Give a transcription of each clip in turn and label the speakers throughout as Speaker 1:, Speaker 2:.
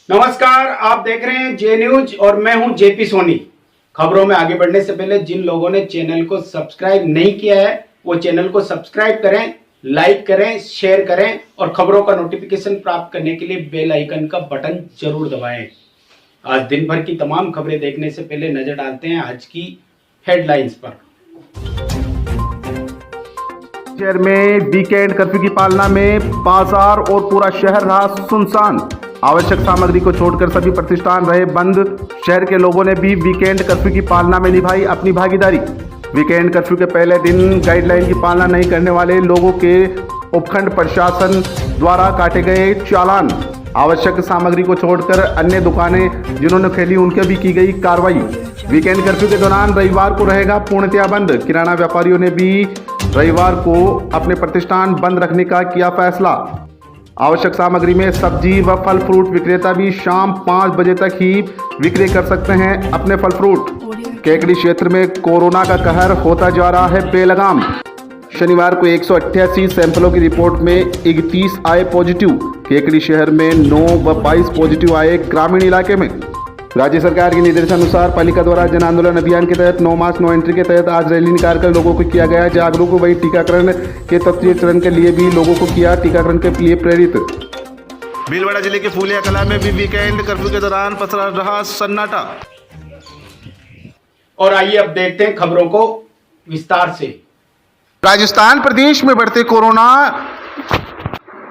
Speaker 1: नमस्कार, आप देख रहे हैं जे न्यूज और मैं हूं जेपी सोनी। खबरों में आगे बढ़ने से पहले जिन लोगों ने चैनल को सब्सक्राइब नहीं किया है वो चैनल को सब्सक्राइब करें, लाइक करें, शेयर करें और खबरों का नोटिफिकेशन प्राप्त करने के लिए बेल आइकन का बटन जरूर दबाएं। आज दिन भर की तमाम खबरें देखने से पहले नजर डालते हैं आज की हेडलाइंस पर।
Speaker 2: शहर में वीकेंड कर्फ्यू की पालना में बाजार और पूरा शहर रहा सुनसान। आवश्यक सामग्री को छोड़कर सभी प्रतिष्ठान रहे बंद। शहर के लोगों ने भी वीकेंड कर्फ्यू की पालना में निभाई अपनी भागीदारी। वीकेंड कर्फ्यू के पहले दिन गाइडलाइन की पालना नहीं करने वाले लोगों के उपखंड प्रशासन द्वारा काटे गए चालान। आवश्यक सामग्री को छोड़कर अन्य दुकानें जिन्होंने खेली उनके भी की गई कार्रवाई। वीकेंड कर्फ्यू के दौरान रविवार को रहेगा पूर्णतया बंद। किराना व्यापारियों ने भी रविवार को अपने प्रतिष्ठान बंद रखने का किया फैसला। आवश्यक सामग्री में सब्जी व फल फ्रूट विक्रेता भी शाम 5 बजे तक ही विक्रय कर सकते हैं अपने फल फ्रूट। केकड़ी क्षेत्र में कोरोना का कहर होता जा रहा है बेलगाम। शनिवार को 188 सैंपलों की रिपोर्ट में 31 आए पॉजिटिव। केकड़ी शहर में 9 व 22 पॉजिटिव आए ग्रामीण इलाके में। राज्य सरकार के निर्देशानुसार पालिका द्वारा जन आंदोलन अभियान के तहत 9 मार्च नो एंट्री के तहत आज रैली निकालकर लोगों को किया गया जागरूक। वहीं टीकाकरण के तृतीय चरण के लिए भी लोगों को किया टीकाकरण के लिए प्रेरित। भीलवाड़ा जिले के फूलिया कला में भी वीकेंड कर्फ्यू के दौरान पसरा रहा सन्नाटा।
Speaker 1: और आइए अब देखते हैं खबरों को विस्तार से।
Speaker 2: राजस्थान प्रदेश में बढ़ते कोरोना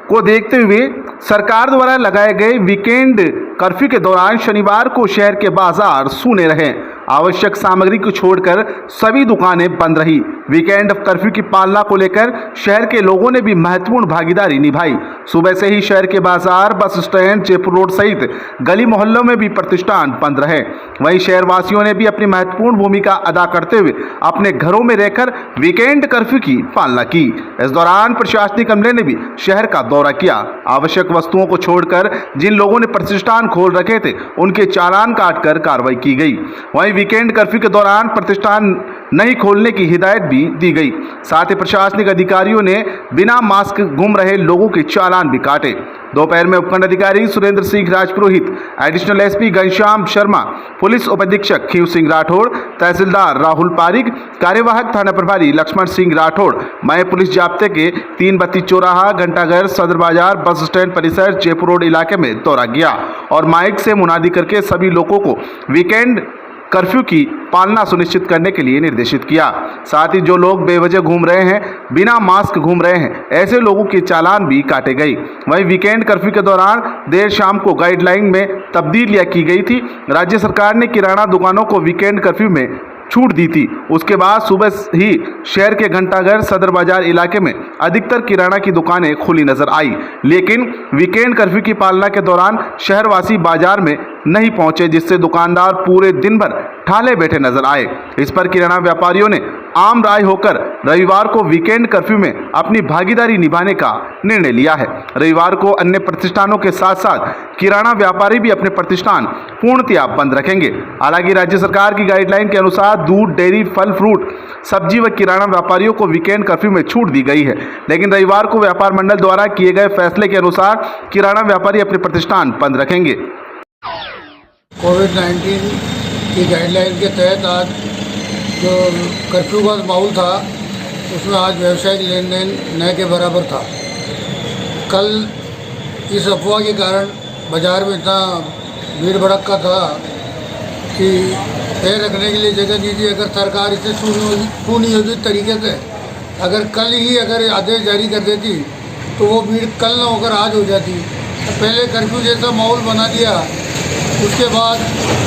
Speaker 2: को देखते हुए सरकार द्वारा लगाए गए वीकेंड कर्फ्यू के दौरान शनिवार को शहर के बाजार सूने रहे। आवश्यक सामग्री को छोड़कर सभी दुकानें बंद रही। वीकेंड कर्फ्यू की पालना को लेकर शहर के लोगों ने भी महत्वपूर्ण भागीदारी निभाई। सुबह से ही शहर के बाजार, बस स्टैंड, जयपुर रोड सहित गली मोहल्लों में भी प्रतिष्ठान बंद रहे। वहीं शहरवासियों ने भी अपनी महत्वपूर्ण भूमिका अदा करते हुए अपने घरों में रहकर वीकेंड कर्फ्यू की पालना की। इस दौरान प्रशासनिक अमले ने भी शहर का दौरा किया। आवश्यक वस्तुओं को छोड़कर जिन लोगों ने प्रतिष्ठान खोल रखे थे उनके चालान काटकर कार्रवाई की गई। वहीं वीकेंड कर्फ्यू के दौरान प्रतिष्ठान नहीं खोलने की हिदायत भी दी गई। साथ ही प्रशासनिक अधिकारियों ने बिना मास्क घूम रहे लोगों के चालान भी काटे। दोपहर में उपखंड अधिकारी Surendra Singh Rajpurohit, additional SP Ghanshyam Sharma, police उपाधीक्षक खीव सिंह राठौड़, तहसीलदार राहुल पारिक, कार्यवाहक थाना प्रभारी लक्ष्मण सिंह राठौड़, मय पुलिस जाब्ते के 332 चौराहा, घंटाघर, सदर बाजार, बस स्टैंड परिसर, जयपुर रोड इलाके में दौरा किया और माइक से मुनादी करके सभी लोगों को वीकेंड कर्फ्यू की पालना सुनिश्चित करने के लिए निर्देशित किया। साथ ही जो लोग बेवजह घूम रहे हैं, बिना मास्क घूम रहे हैं, ऐसे लोगों के चालान भी काटे गए। वहीं वीकेंड कर्फ्यू के दौरान देर शाम को गाइडलाइन में तब्दीलियां की गई थी। राज्य सरकार ने किराना दुकानों को वीकेंड कर्फ्यू में छूट दी थी। उसके बाद सुबह ही शहर के घंटाघर, सदर बाजार इलाके में अधिकतर किराना की दुकानें खुली नजर आई। लेकिन वीकेंड कर्फ्यू की पालना के दौरान शहरवासी बाजार में नहीं पहुंचे, जिससे दुकानदार पूरे दिन भर ठाले बैठे नजर आए। इस पर किराना व्यापारियों ने आम राय होकर रविवार को वीकेंड कर्फ्यू में अपनी भागीदारी निभाने का निर्णय लिया है। रविवार को अन्य प्रतिष्ठानों के साथ साथ किराना व्यापारी भी अपने प्रतिष्ठान पूर्णतया बंद रखेंगे। हालांकि राज्य सरकार की गाइडलाइन के अनुसार दूध, डेयरी, फल फ्रूट, सब्जी व किराना व्यापारियों को वीकेंड कर्फ्यू में छूट दी गई है। लेकिन रविवार को व्यापार मंडल द्वारा किए गए फैसले के अनुसार किराना व्यापारी अपने प्रतिष्ठान बंद रखेंगे।
Speaker 3: कोविड-19 की गाइडलाइन के तहत आज जो कर्फ्यू का माहौल था उसमें आज व्यावसायिक लेन देन न के बराबर था। कल इस अफवाह के कारण बाज़ार में इतना भीड़ भड़क्का था कि पैर रखने के लिए जगह नहीं थी। अगर सरकार इसे सुनियोजित तरीके से अगर कल ही अगर आदेश जारी कर देती तो वो भीड़ कल न होकर आज हो जाती। पहले कर्फ्यू जैसा माहौल बना दिया, उसके बाद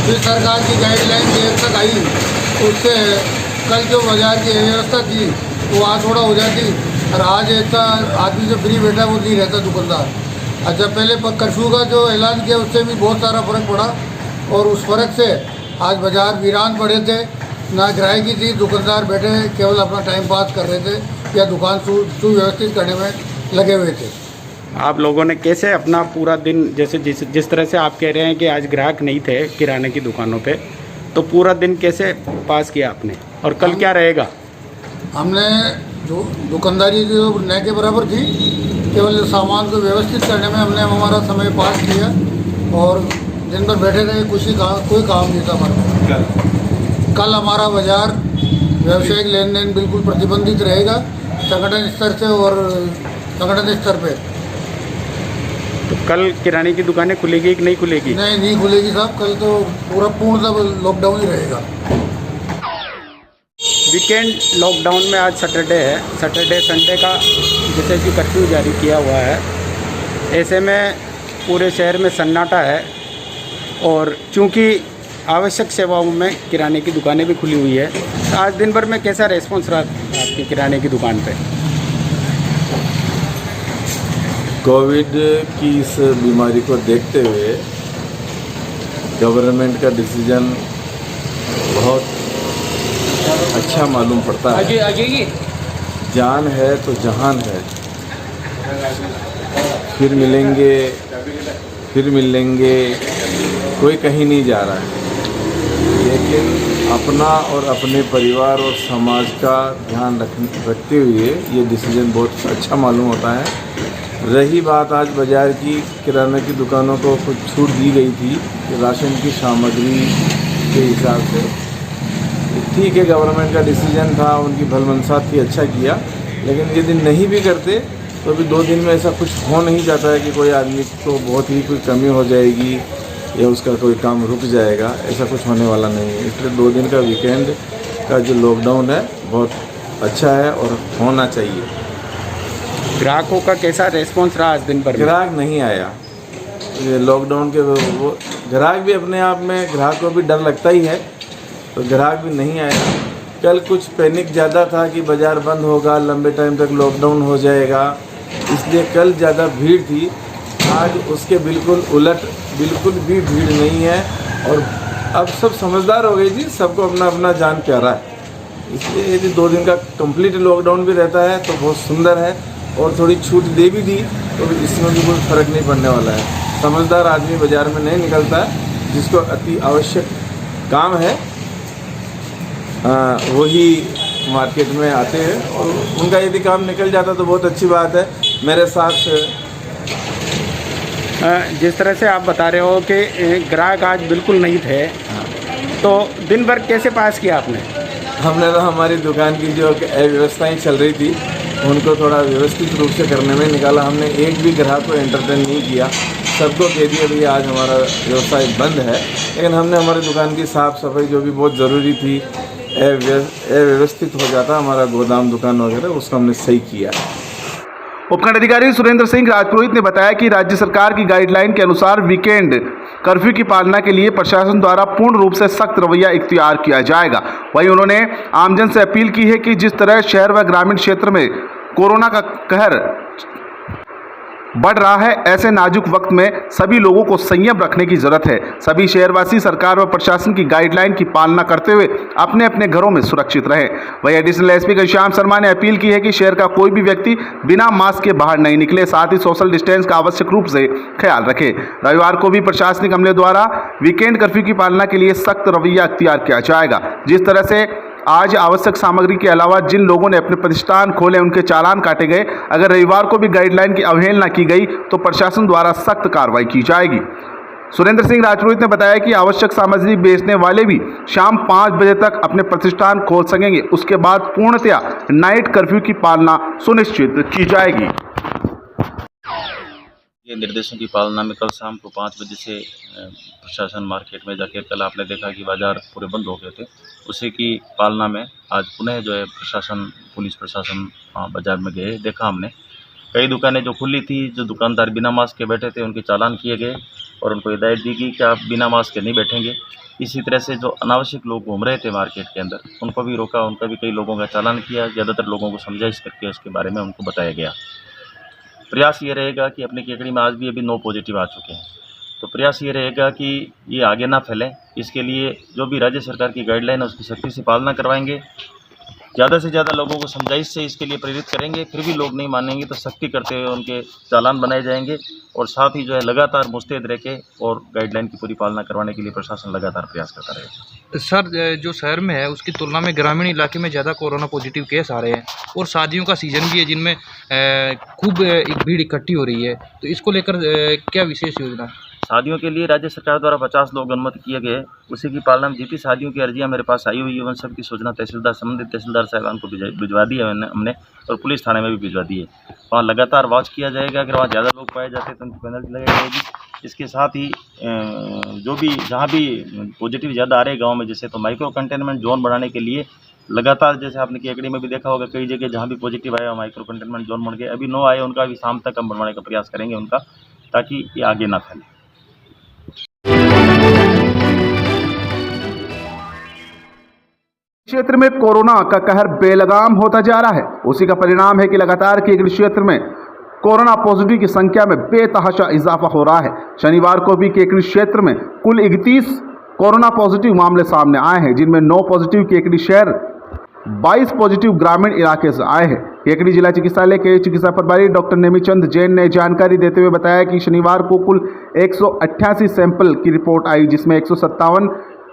Speaker 3: फिर सरकार की गाइडलाइन देर तक आई, उससे कल जो बाज़ार की व्यवस्था थी वो आज थोड़ा हो जाती और आज ऐसा आदमी जो फ्री बैठा वो नहीं रहता दुकानदार। अच्छा, पहले कर्फ्यू का जो ऐलान किया उससे भी बहुत सारा फ़र्क पड़ा और उस फ़र्क से आज बाज़ार वीरान पड़े थे, ना ग्राहकी थी, दुकानदार बैठे केवल अपना टाइम पास कर रहे थे या दुकान सुव्यवस्थित करने में लगे हुए थे।
Speaker 1: आप लोगों ने कैसे अपना पूरा दिन, जैसे जिस तरह से आप कह रहे हैं कि आज ग्राहक नहीं थे किराने की दुकानों पे, तो पूरा दिन कैसे पास किया आपने और कल क्या रहेगा?
Speaker 3: हमने जो दुकानदारी जो न के बराबर थी, केवल सामान को व्यवस्थित करने में हमने हमारा समय पास किया और दिन भर बैठे रहे, कोई काम नहीं था हमारे को। कल हमारा बाजार व्यावसायिक लेन देन बिल्कुल प्रतिबंधित रहेगा संगठन स्तर से और संगठन स्तर पे।
Speaker 1: तो कल किराने की दुकानें खुलेगी कि नहीं खुलेगी?
Speaker 3: नहीं खुलेगी साहब, कल तो पूरा पूर्णतः लॉकडाउन ही रहेगा।
Speaker 1: वीकेंड लॉकडाउन में आज सैटरडे है, सैटरडे संडे का जैसे कि कर्फ्यू जारी किया हुआ है। ऐसे में पूरे शहर में सन्नाटा है और चूंकि आवश्यक सेवाओं में किराने की दुकानें भी खुली हुई है, तो आज दिन भर में कैसा रेस्पॉन्स रहा आपकी किराने की दुकान पे?
Speaker 4: कोविड की इस बीमारी को देखते हुए गवर्नमेंट का डिसीजन बहुत अच्छा मालूम पड़ता है। जान है तो जहान है, फिर मिलेंगे, कोई कहीं नहीं जा रहा है। लेकिन अपना और अपने परिवार और समाज का ध्यान रखते हुए ये डिसीजन बहुत अच्छा मालूम होता है। रही बात आज बाज़ार की, किराना की दुकानों को कुछ छूट दी गई थी राशन की सामग्री के हिसाब से। ठीक है, गवर्नमेंट का डिसीजन था, उनकी भलमनसा थी, अच्छा किया। लेकिन यदि नहीं भी करते तो भी 2 दिन में ऐसा कुछ हो नहीं जाता है कि कोई आदमी को बहुत ही कोई कमी हो जाएगी या उसका कोई काम रुक जाएगा, ऐसा कुछ होने वाला नहीं है। इसलिए 2 दिन का वीकेंड का जो लॉकडाउन है बहुत अच्छा है और होना चाहिए।
Speaker 1: ग्राहकों का कैसा रेस्पॉन्स रहा आज दिन भर में?
Speaker 4: ग्राहक नहीं आया। ये लॉकडाउन के वो ग्राहक भी अपने आप में, ग्राहक को भी डर लगता ही है, तो ग्राहक भी नहीं आया। कल कुछ पैनिक ज़्यादा था कि बाज़ार बंद होगा, लंबे टाइम तक लॉकडाउन हो जाएगा, इसलिए कल ज़्यादा भीड़ थी। आज उसके बिल्कुल उलट, बिल्कुल भी भीड़ नहीं है और अब सब समझदार हो गए जी, सबको अपना अपना जान प्यारा है। इसलिए यदि 2 दिन का कंप्लीट लॉकडाउन भी रहता है तो बहुत सुंदर है और थोड़ी छूट दे भी दी तो इसमें भी कोई फ़र्क नहीं पड़ने वाला है। समझदार आदमी बाज़ार में नहीं निकलता है, जिसको अति आवश्यक काम है वही मार्केट में आते हैं और उनका यदि काम निकल जाता तो बहुत अच्छी बात है। मेरे साथ
Speaker 1: जिस तरह से आप बता रहे हो कि ग्राहक आज बिल्कुल नहीं थे, तो दिन भर कैसे पास किया आपने?
Speaker 4: हमने तो हमारी दुकान की जो अव्यवस्थाएँ चल रही थी उनको थोड़ा व्यवस्थित रूप से करने में निकाला। हमने एक भी ग्राहक को एंटरटेन नहीं किया, सबको कह दिया भैया आज हमारा व्यवसाय बंद है। लेकिन हमने हमारी दुकान की साफ़ सफाई जो भी बहुत ज़रूरी थी, अव्यवस्थित हो जाता हमारा गोदाम दुकान वगैरह, उसको हमने सही किया।
Speaker 2: उपखंड अधिकारी सुरेंद्र सिंह राजपुरोहित ने बताया कि राज्य सरकार की गाइडलाइन के अनुसार वीकेंड कर्फ्यू की पालना के लिए प्रशासन द्वारा पूर्ण रूप से सख्त रवैया इख्तियार किया जाएगा। वहीं उन्होंने आमजन से अपील की है कि जिस तरह शहर व ग्रामीण क्षेत्र में कोरोना का कहर बढ़ रहा है, ऐसे नाजुक वक्त में सभी लोगों को संयम रखने की जरूरत है। सभी शहरवासी सरकार व प्रशासन की गाइडलाइन की पालना करते हुए अपने अपने घरों में सुरक्षित रहें। वहीं एडिशनल एसपी घनश्याम शर्मा ने अपील की है कि शहर का कोई भी व्यक्ति बिना मास्क के बाहर नहीं निकले, साथ ही सोशल डिस्टेंस का आवश्यक रूप से ख्याल रखे। रविवार को भी प्रशासनिक अमले द्वारा वीकेंड कर्फ्यू की पालना के लिए सख्त रवैया अख्तियार किया जाएगा। जिस तरह से आज आवश्यक सामग्री के अलावा जिन लोगों ने अपने प्रतिष्ठान खोले उनके चालान काटे गए। अगर रविवार को भी गाइडलाइन की अवहेलना की गई तो प्रशासन द्वारा सख्त कार्रवाई की जाएगी। सुरेंद्र सिंह राजपुरोहित ने बताया कि आवश्यक सामग्री बेचने वाले भी शाम 5 बजे तक अपने प्रतिष्ठान खोल सकेंगे। उसके बाद पूर्णतया नाइट कर्फ्यू की पालना सुनिश्चित की जाएगी।
Speaker 5: ये निर्देशों की पालना में कल शाम को 5 बजे से प्रशासन मार्केट में जाकर, कल आपने देखा कि बाज़ार पूरे बंद हो गए थे, उसी की पालना में आज पुनः जो है प्रशासन, पुलिस प्रशासन बाज़ार में गए। देखा हमने कई दुकानें जो खुली थी, जो दुकानदार बिना मास्क के बैठे थे उनके चालान किए गए और उनको हिदायत दी गई कि आप बिना मास्क के नहीं बैठेंगे। इसी तरह से जो अनावश्यक लोग घूम रहे थे मार्केट के अंदर, उनको भी रोका, उनका भी कई लोगों का चालान किया। ज़्यादातर लोगों को समझाइश करके उसके बारे में उनको बताया गया। प्रयास ये रहेगा कि अपनी केकड़ी में आज भी अभी 9 पॉजिटिव आ चुके हैं, तो प्रयास ये रहेगा कि ये आगे ना फैलें। इसके लिए जो भी राज्य सरकार की गाइडलाइन है उसकी सख्ती से पालना करवाएंगे। ज़्यादा से ज़्यादा लोगों को समझाइश से इसके लिए प्रेरित करेंगे। फिर भी लोग नहीं मानेंगे तो सख्ती करते हुए उनके चालान बनाए जाएंगे और साथ ही जो है लगातार मुस्तैद रह के और गाइडलाइन की पूरी पालना करवाने के लिए प्रशासन लगातार प्रयास करता रहेगा।
Speaker 6: सर, जो शहर में है उसकी तुलना में ग्रामीण इलाके में ज़्यादा कोरोना पॉजिटिव केस आ रहे हैं और शादियों का सीज़न भी है जिनमें खूब एक भीड़ इकट्ठी हो रही है, तो इसको लेकर क्या विशेष योजना?
Speaker 5: शादियों के लिए राज्य सरकार द्वारा 50 लोग अनुमति किए गए, उसी की पालना में जितनी शादियों की अर्जियां मेरे पास आई हुई है उन सब की सूचना तहसीलदार संबंधित तहसीलदार साहबान को भिजवा दी है हमने, और पुलिस थाने में भी भिजवा दी है। वहाँ लगातार वॉच किया जाएगा, अगर वहाँ ज़्यादा लोग पाए जाते हैं तो उनकी पेनल्टी लगाई जाएगी। इसके साथ ही जो भी जहाँ भी पॉजिटिव ज़्यादा आ रहे गाँव में जैसे, तो माइक्रो कंटेनमेंट जोन बढ़ाने के लिए लगातार, जैसे आपने केकड़ी में भी देखा होगा, कई जगह जहाँ भी पॉजिटिव आया माइक्रो कंटेनमेंट जोन बन गए। अभी 9 आए, उनका भी शाम तक हम बनवाने का प्रयास करेंगे उनका, ताकि ये आगे ना फैले।
Speaker 2: क्षेत्र में कोरोना का कहर बेलगाम होता जा रहा है। उसी का परिणाम है कि लगातार केकड़ी क्षेत्र में कोरोना पॉजिटिव की संख्या में बेतहाशा इजाफा हो रहा है। शनिवार को भी केकड़ी क्षेत्र में कुल 31 कोरोना पॉजिटिव मामले सामने आए हैं, जिनमें 9 पॉजिटिव केकड़ी शहर, 22 पॉजिटिव ग्रामीण इलाके से आए हैं। केकड़ी जिला चिकित्सालय के चिकित्सा प्रभारी डॉक्टर नेमीचंद जैन ने जानकारी देते हुए बताया कि शनिवार को कुल 188 सैंपल की रिपोर्ट आई, जिसमें 157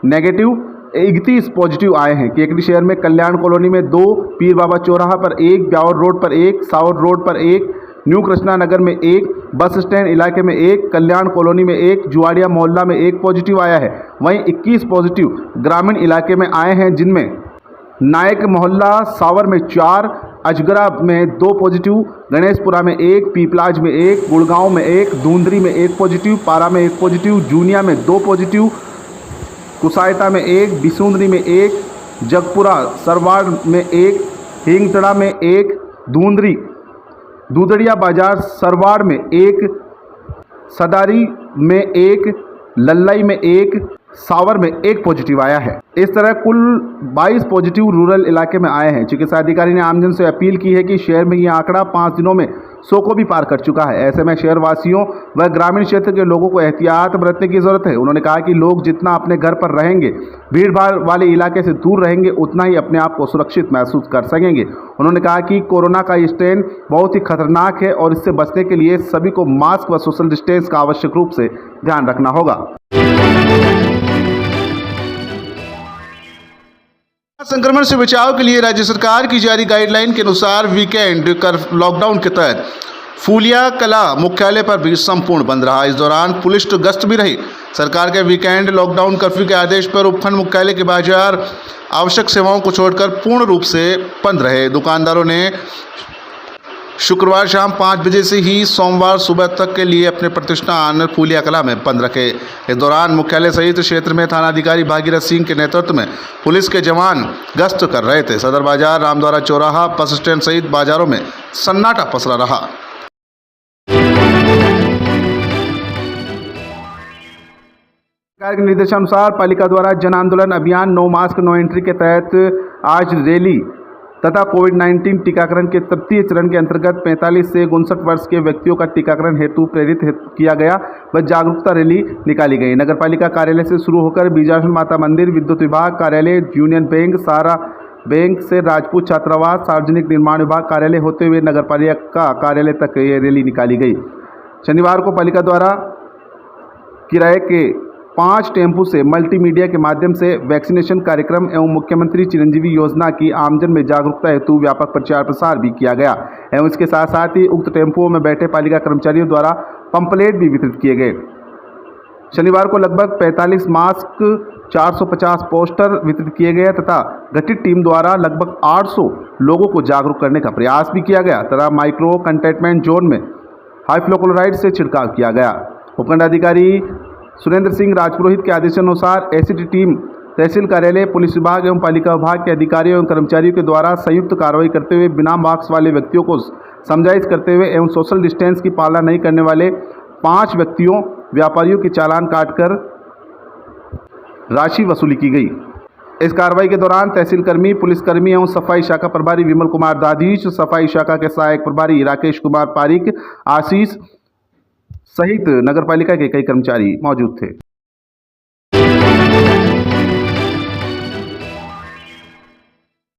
Speaker 2: नेगेटिव, 31 पॉजिटिव आए हैं। केकड़ी शहर में कल्याण कॉलोनी में 2, पीर बाबा चौराहा पर 1, ब्यावर रोड पर 1, सावर रोड पर 1, न्यू कृष्णा नगर में 1, बस स्टैंड इलाके में 1, कल्याण कॉलोनी में 1, जुआड़िया मोहल्ला में 1 पॉजिटिव आया है। वहीं 21 पॉजिटिव ग्रामीण इलाके में आए हैं, जिनमें नायक मोहल्ला सावर में 4, अजगरा में 2 पॉजिटिव, गणेशपुरा में 1, पीपलाज में 1, गुड़गांव में 1, धूंधरी में 1 पॉजिटिव, पारा में 1 पॉजिटिव, जूनिया में 2 पॉजिटिव, कुसायता में 1, बिसुंदरी में 1, जगपुरा सरवाड़ में 1, हिंगतड़ा में 1, दूधड़िया बाजार सरवाड़ में 1, सदारी में 1, लल्लई में 1, सावर में 1 पॉजिटिव आया है। इस तरह कुल 22 पॉजिटिव रूरल इलाके में आए हैं। चिकित्सा अधिकारी ने आमजन से अपील की है कि शहर में ये आंकड़ा 5 दिनों में 100 को भी पार कर चुका है। ऐसे में शहर वासियों व ग्रामीण क्षेत्र के लोगों को एहतियात बरतने की जरूरत है। उन्होंने कहा कि लोग जितना अपने घर पर रहेंगे, भीड़ भाड़ वाले इलाके से दूर रहेंगे, उतना ही अपने आप को सुरक्षित महसूस कर सकेंगे। उन्होंने कहा कि कोरोना का स्ट्रेन बहुत ही खतरनाक है और इससे बचने के लिए सभी को मास्क व सोशल डिस्टेंस का आवश्यक रूप से ध्यान रखना होगा। संक्रमण से बचाव के लिए राज्य सरकार की जारी गाइडलाइन के अनुसार वीकेंड लॉकडाउन के तहत फूलिया कला मुख्यालय पर भी संपूर्ण बंद रहा। इस दौरान पुलिस गश्त भी रही। सरकार के वीकेंड लॉकडाउन कर्फ्यू के आदेश पर उपखंड मुख्यालय के बाजार आवश्यक सेवाओं को छोड़कर पूर्ण रूप से बंद रहे। दुकानदारों ने शुक्रवार शाम 5 बजे से ही सोमवार सुबह तक के लिए अपने प्रतिष्ठान फूलिया कला में बंद रखे। इस दौरान मुख्यालय सहित क्षेत्र में थानाधिकारी भागीरथ सिंह के नेतृत्व में पुलिस के जवान गश्त कर रहे थे। सदर बाजार, रामद्वारा चौराहा, बस स्टैंड सहित बाजारों में सन्नाटा पसरा रहा। सरकार के निर्देशानुसार पालिका द्वारा जन आंदोलन अभियान नो मास्क नो एंट्री के तहत आज रैली तथा कोविड-19 टीकाकरण के तृतीय चरण के अंतर्गत 45 से 59 वर्ष के व्यक्तियों का टीकाकरण हेतु प्रेरित किया गया व जागरूकता रैली निकाली गई। नगर पालिका कार्यालय से शुरू होकर बीजासन माता मंदिर, विद्युत विभाग कार्यालय, यूनियन बैंक, सारा बैंक से राजपूत छात्रावास, सार्वजनिक निर्माण विभाग कार्यालय होते हुए नगर पालिका कार्यालय तक ये रैली निकाली गई। शनिवार को पालिका द्वारा किराए के 5 टेम्पू से मल्टीमीडिया के माध्यम से वैक्सीनेशन कार्यक्रम एवं मुख्यमंत्री चिरंजीवी योजना की आमजन में जागरूकता हेतु व्यापक प्रचार प्रसार भी किया गया एवं इसके साथ साथ ही उक्त टेम्पुओं में बैठे पालिका कर्मचारियों द्वारा पंपलेट भी वितरित किए गए। शनिवार को लगभग 45 मास्क, 450 पोस्टर वितरित किए गए तथा गठित टीम द्वारा लगभग 800 लोगों को जागरूक करने का प्रयास भी किया गया तथा माइक्रो कंटेनमेंट जोन में हाइफ्लोक्लोराइड से छिड़काव किया गया। उपखंड अधिकारी सुरेंद्र सिंह राजपुरोहित के आदेशानुसार एसीटी टीम तहसील कार्यालय, पुलिस विभाग एवं पालिका विभाग के अधिकारियों एवं कर्मचारियों के द्वारा संयुक्त कार्रवाई करते हुए बिना मास्क वाले व्यक्तियों को समझाइश करते हुए एवं सोशल डिस्टेंस की पालना नहीं करने वाले 5 व्यक्तियों व्यापारियों के चालान काटकर राशि वसूली की गई। इस कार्रवाई के दौरान तहसील कर्मी, पुलिसकर्मी एवं सफाई शाखा प्रभारी विमल कुमार दाधीच, सफाई शाखा के सहायक प्रभारी राकेश कुमार पारिक, आशीष सहित नगरपालिका के कई कर्मचारी मौजूद थे।